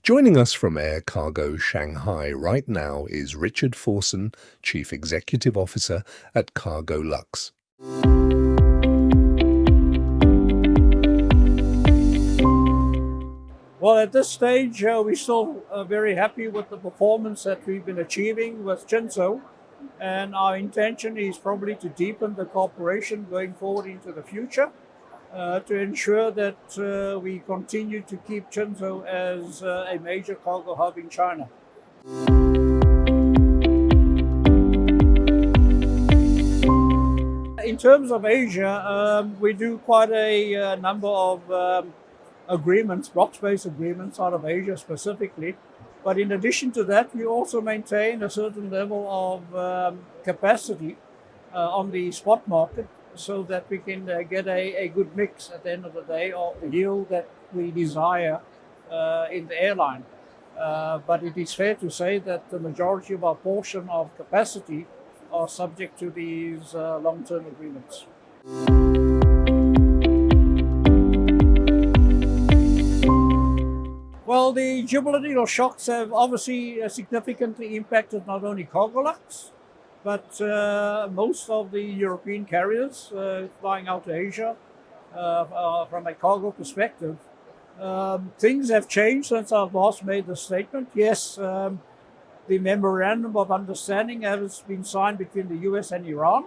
Joining us from Air Cargo Shanghai right now is Richard Forson, Chief Executive Officer at Cargolux. Well, at this stage, we're still very happy with the performance that we've been achieving with Zhengzhou, and our intention is probably to deepen the cooperation going forward into the future to ensure that we continue to keep Zhengzhou as a major cargo hub in China. In terms of Asia, we do quite a number of agreements, block-based agreements out of Asia specifically. But in addition to that, we also maintain a certain level of capacity on the spot market so that we can get a good mix at the end of the day of the yield that we desire in the airline. But it is fair to say that the majority of our portion of capacity are subject to these long-term agreements. Well, the geopolitical shocks have obviously significantly impacted not only Cargolux, but most of the European carriers flying out to Asia from a cargo perspective. Things have changed since I last made the statement. Yes, the memorandum of understanding has been signed between the US and Iran,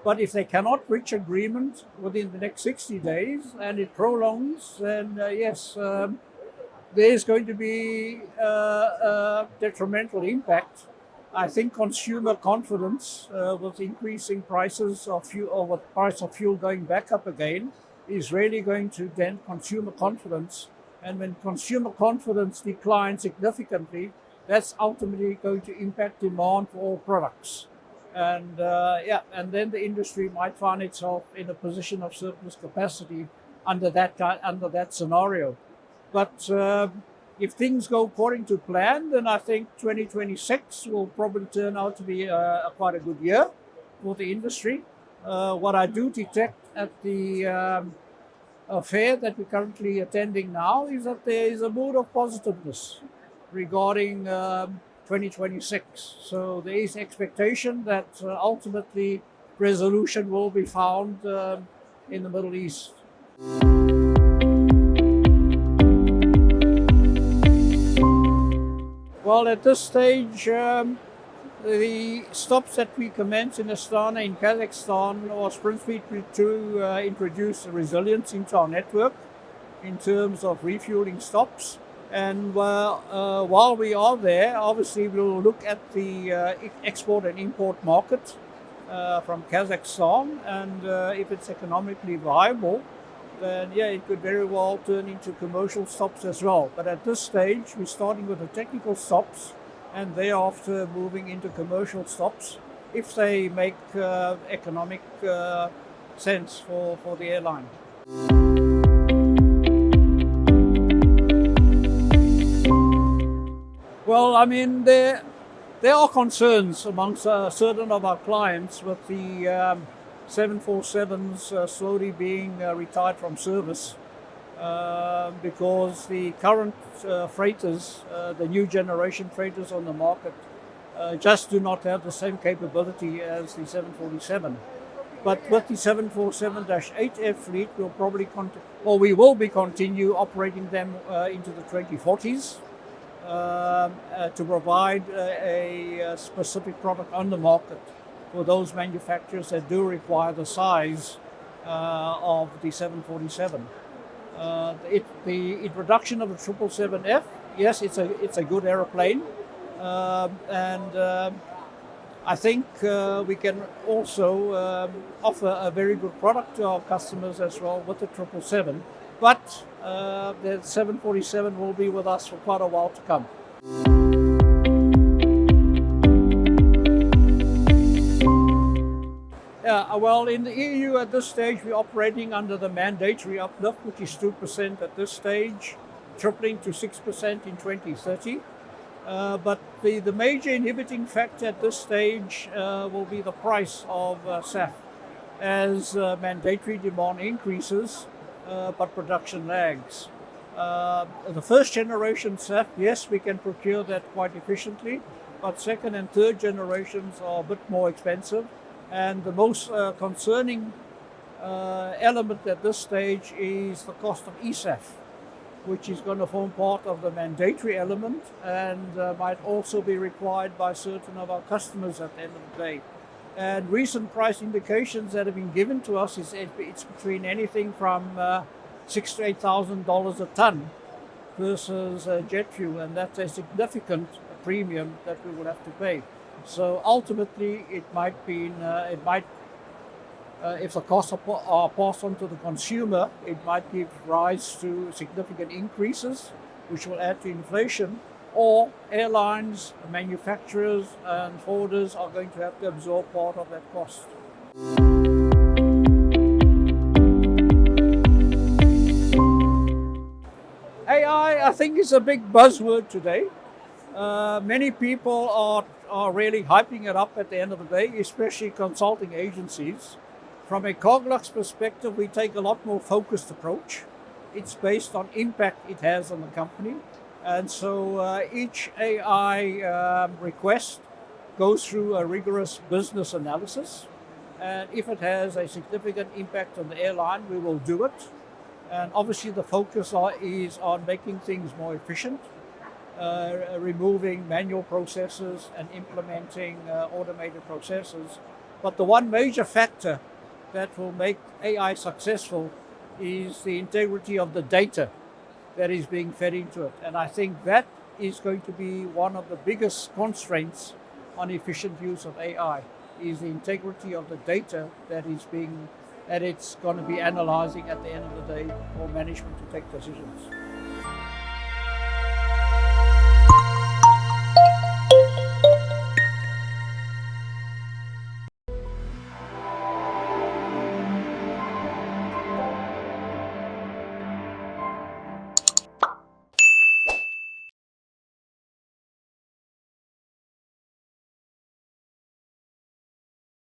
but if they cannot reach agreement within the next 60 days and it prolongs, then yes, there's going to be a detrimental impact. I think consumer confidence with increasing prices of fuel, or with the price of fuel going back up again, is really going to dent consumer confidence. And when consumer confidence declines significantly, that's ultimately going to impact demand for all products. And and then the industry might find itself in a position of surplus capacity under that scenario. But if things go according to plan, then I think 2026 will probably turn out to be quite a good year for the industry. What I do detect at the fair that we're currently attending now is that there is a mood of positiveness regarding 2026. So there is expectation that ultimately resolution will be found in the Middle East. Well, at this stage, the stops that we commenced in Astana in Kazakhstan was principally to introduce resilience into our network in terms of refueling stops. And while we are there, obviously we'll look at the export and import market from Kazakhstan, and if it's economically viable, then yeah, it could very well turn into commercial stops as well. But at this stage, we're starting with the technical stops and thereafter moving into commercial stops if they make economic sense for the airline. Well, I mean, there are concerns amongst certain of our clients with the 747s slowly being retired from service because the current freighters, the new generation freighters on the market, just do not have the same capability as the 747. But with the 747-8F fleet, we will continue operating them into the 2040s. To provide a specific product on the market for those manufacturers that do require the size of the 747. The introduction of the 777F, yes, it's a good aeroplane, and I think we can also offer a very good product to our customers as well with the 777. But the 747 will be with us for quite a while to come. Yeah, well, in the EU at this stage, we're operating under the mandatory uplift, which is 2% at this stage, tripling to 6% in 2030. But the major inhibiting factor at this stage will be the price of SAF. As mandatory demand increases, but production lags. The first generation SAF, yes, we can procure that quite efficiently, but second and third generations are a bit more expensive. And the most concerning element at this stage is the cost of eSAF, which is going to form part of the mandatory element and might also be required by certain of our customers at the end of the day. And recent price indications that have been given to us is it's between anything from $6,000 to $8,000 a ton versus jet fuel, and that's a significant premium that we will have to pay. So ultimately, it might if the costs are passed on to the consumer, it might give rise to significant increases, which will add to inflation, or airlines, manufacturers, and forwarders are going to have to absorb part of that cost. AI, I think, is a big buzzword today. Many people are really hyping it up at the end of the day, especially consulting agencies. From a Cargolux perspective, we take a lot more focused approach. It's based on impact it has on the company. And so each AI request goes through a rigorous business analysis. And if it has a significant impact on the airline, we will do it. And obviously the focus is on making things more efficient, removing manual processes and implementing automated processes. But the one major factor that will make AI successful is the integrity of the data that is being fed into it. And I think that is going to be one of the biggest constraints on efficient use of AI, is the integrity of the data that it's going to be analyzing at the end of the day for management to take decisions.